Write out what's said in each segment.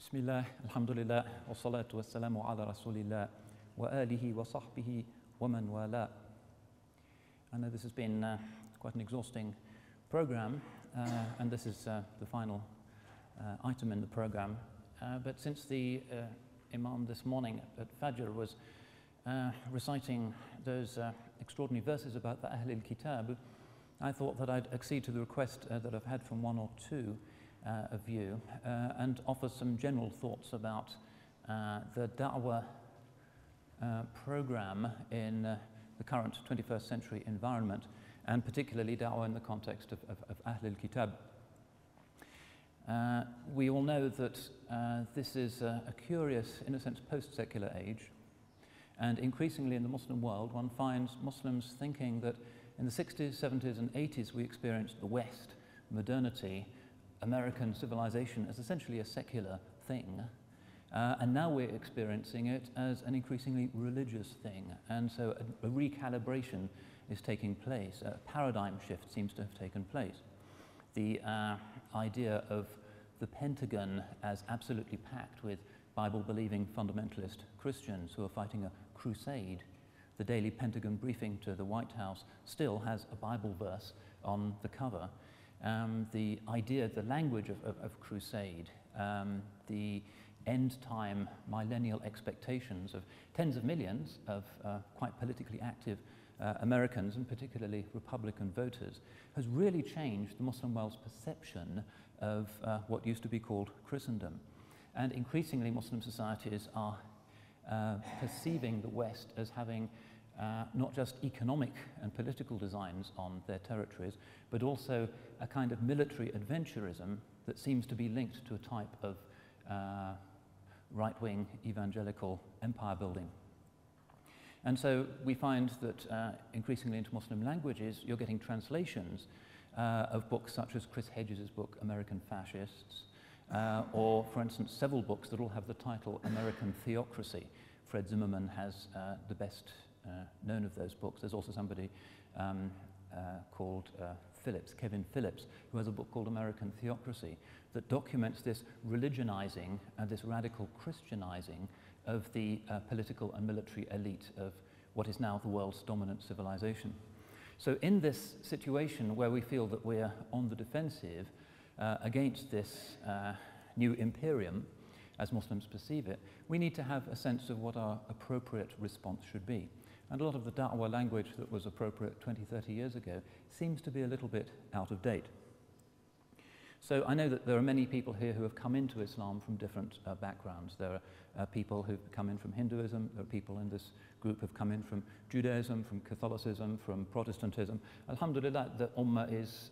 Bismillah, alhamdulillah, wa salatu wa salamu ala rasulillah, wa alihi wa sahbihi wa man wala. I know this has been quite an exhausting program, and this is the final item in the program. But since the Imam this morning at Fajr was reciting those extraordinary verses about the Ahl al-Kitab, I thought that I'd accede to the request that I've had from one or two of you and offer some general thoughts about the da'wah program in the current 21st century environment, and particularly da'wah in the context of Ahl al-Kitab. We all know that this is a curious, in a sense, post-secular age, and increasingly in the Muslim world one finds Muslims thinking that in the 60s, 70s and 80s we experienced the West, modernity, American civilization as essentially a secular thing, and now we're experiencing it as an increasingly religious thing, and so a recalibration is taking place. A paradigm shift seems to have taken place. The idea of the Pentagon as absolutely packed with Bible-believing fundamentalist Christians who are fighting a crusade. The daily Pentagon briefing to the White House still has a Bible verse on the cover. The idea, the language of crusade, the end-time millennial expectations of tens of millions of quite politically active Americans, and particularly Republican voters, has really changed the Muslim world's perception of what used to be called Christendom. And increasingly Muslim societies are perceiving the West as having not just economic and political designs on their territories, but also a kind of military adventurism that seems to be linked to a type of right-wing evangelical empire building. And so we find that increasingly into Muslim languages you're getting translations of books such as Chris Hedges' book American Fascists, or for instance several books that all have the title American Theocracy. Fred Zimmerman has the best known of those books. There's also somebody called Kevin Phillips, who has a book called American Theocracy that documents this religionizing and this radical Christianizing of the political and military elite of what is now the world's dominant civilization. So in this situation where we feel that we're on the defensive against this new imperium, as Muslims perceive it, we need to have a sense of what our appropriate response should be. And a lot of the da'wah language that was appropriate 20, 30 years ago seems to be a little bit out of date. So I know that there are many people here who have come into Islam from different backgrounds. There are people who've come in from Hinduism, there are people in this group who've come in from Judaism, from Catholicism, from Protestantism. Alhamdulillah, the Ummah is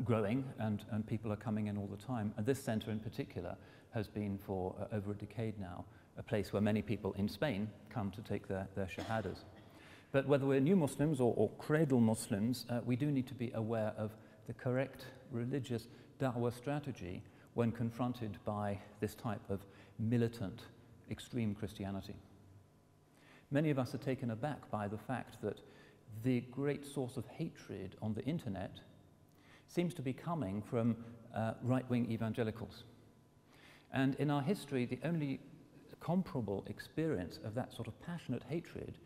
growing and people are coming in all the time. And this centre in particular has been for over a decade now a place where many people in Spain come to take their shahadas. But whether we're new Muslims or cradle Muslims, we do need to be aware of the correct religious da'wah strategy when confronted by this type of militant, extreme Christianity. Many of us are taken aback by the fact that the great source of hatred on the internet seems to be coming from right-wing evangelicals. And in our history, the only comparable experience of that sort of passionate hatred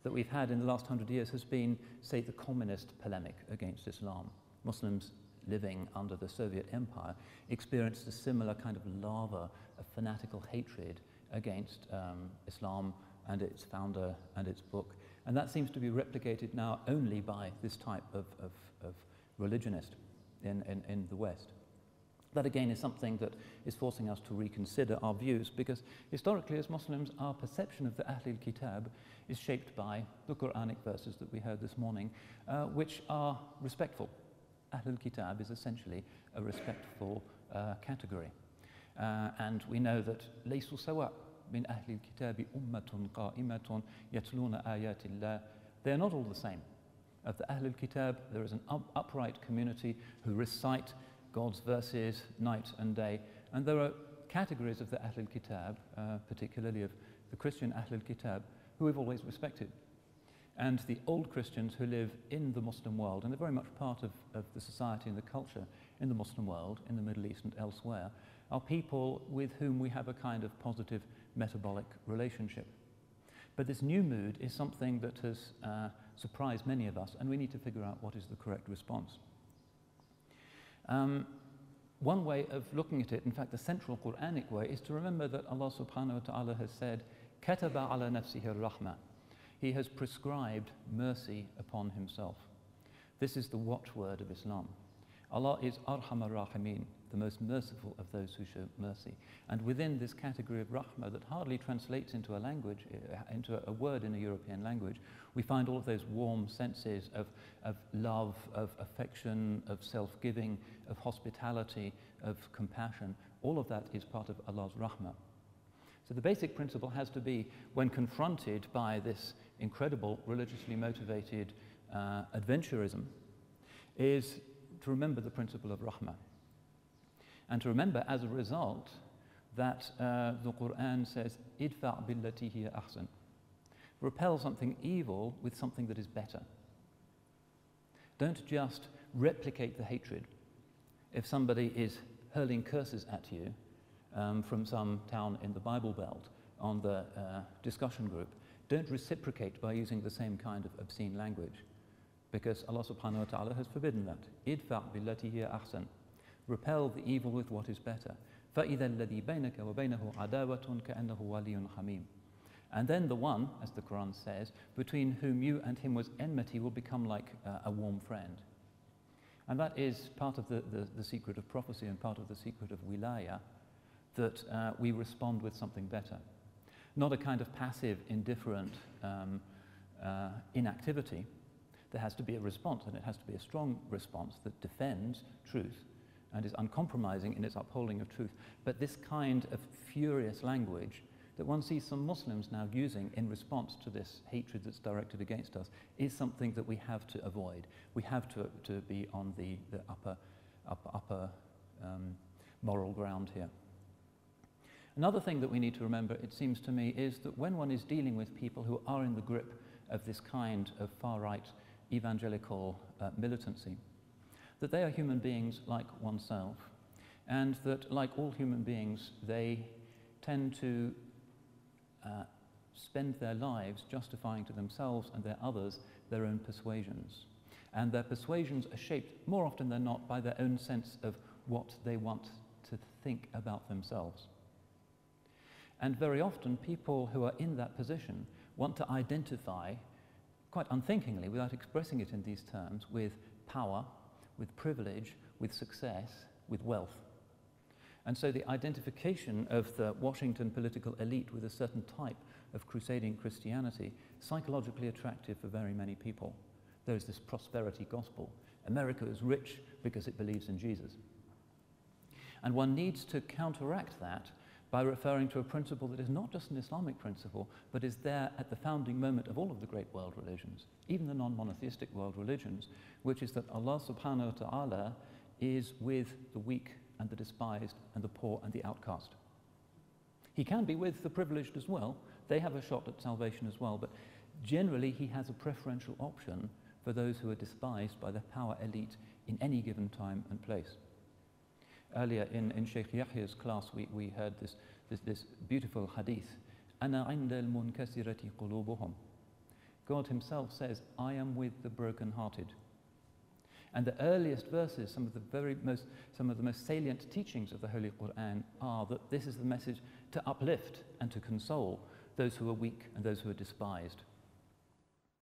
that we've had in the last 100 years has been, say, the communist polemic against Islam. Muslims living under the Soviet Empire experienced a similar kind of lava of fanatical hatred against Islam and its founder and its book. And that seems to be replicated now only by this type of religionist in the West. That again is something that is forcing us to reconsider our views, because historically as Muslims our perception of the Ahl al-Kitab is shaped by the Quranic verses that we heard this morning, which are respectful. Ahl al-Kitab is essentially a respectful category. And we know that لَيْسُوا سَوَاء مِنْ أَهْلِ الْكِتَابِ أُمَّةٌ قَائِمَةٌ يَتْلُونَ آيَاتِ اللَّهِ. They are not all the same. Of the Ahl al-Kitab there is an upright community who recite God's verses night and day. And there are categories of the Ahl al-Kitab, particularly of the Christian Ahl al-Kitab, who we've always respected. And the old Christians who live in the Muslim world, and they're very much part of the society and the culture in the Muslim world, in the Middle East and elsewhere, are people with whom we have a kind of positive metabolic relationship. But this new mood is something that has surprised many of us, and we need to figure out what is the correct response. One way of looking at it, in fact the central Quranic way, is to remember that Allah subhanahu wa ta'ala has said, Kataba ala nafsihi ar-rahma. He has prescribed mercy upon himself. This is the watchword of Islam. Allah is Arhamar Rahimin, the most merciful of those who show mercy. And within this category of rahmah that hardly translates into a language, into a word in a European language, we find all of those warm senses of love, of affection, of self-giving, of hospitality, of compassion. All of that is part of Allah's rahmah. So the basic principle has to be, when confronted by this incredible religiously motivated adventurism, is to remember the principle of rahmah. And to remember, as a result, that the Quran says, idfa' billati hiya ahsan. Repel something evil with something that is better. Don't just replicate the hatred. If somebody is hurling curses at you from some town in the Bible Belt on the discussion group, don't reciprocate by using the same kind of obscene language, because Allah subhanahu wa ta'ala has forbidden that. Idfa' billati hiya ahsan. Repel the evil with what is better. فَإِذَا الَّذِي بَيْنَكَ وَبَيْنَهُ عَدَاوَةٌ كَأَنَّهُ وَلِيٌّ حَمِيمٌ. And then the one, as the Quran says, between whom you and him was enmity will become like a warm friend. And that is part of the secret of prophecy and part of the secret of wilaya, that we respond with something better. Not a kind of passive, indifferent inactivity. There has to be a response, and it has to be a strong response that defends truth and is uncompromising in its upholding of truth. But this kind of furious language that one sees some Muslims now using in response to this hatred that's directed against us is something that we have to avoid. We have to be on the upper moral ground here. Another thing that we need to remember, it seems to me, is that when one is dealing with people who are in the grip of this kind of far-right evangelical militancy, that they are human beings like oneself, and that, like all human beings, they tend to spend their lives justifying to themselves and their others their own persuasions. And their persuasions are shaped, more often than not, by their own sense of what they want to think about themselves. And very often, people who are in that position want to identify, quite unthinkingly, without expressing it in these terms, with power, with privilege, with success, with wealth. And so the identification of the Washington political elite with a certain type of crusading Christianity, psychologically attractive for very many people. There is this prosperity gospel. America is rich because it believes in Jesus. And one needs to counteract that by referring to a principle that is not just an Islamic principle, but is there at the founding moment of all of the great world religions, even the non-monotheistic world religions, which is that Allah subhanahu wa ta'ala is with the weak and the despised and the poor and the outcast. He can be with the privileged as well. They have a shot at salvation as well, but generally he has a preferential option for those who are despised by the power elite in any given time and place. Earlier in Sheikh Yahya's class, we heard this beautiful hadith. أَنَا عِنْدَ الْمُنْكَسِرَةِ قُلُوبُهُمْ. God himself says, I am with the broken-hearted. And the earliest verses, some of the most salient teachings of the Holy Quran are that this is the message to uplift and to console those who are weak and those who are despised.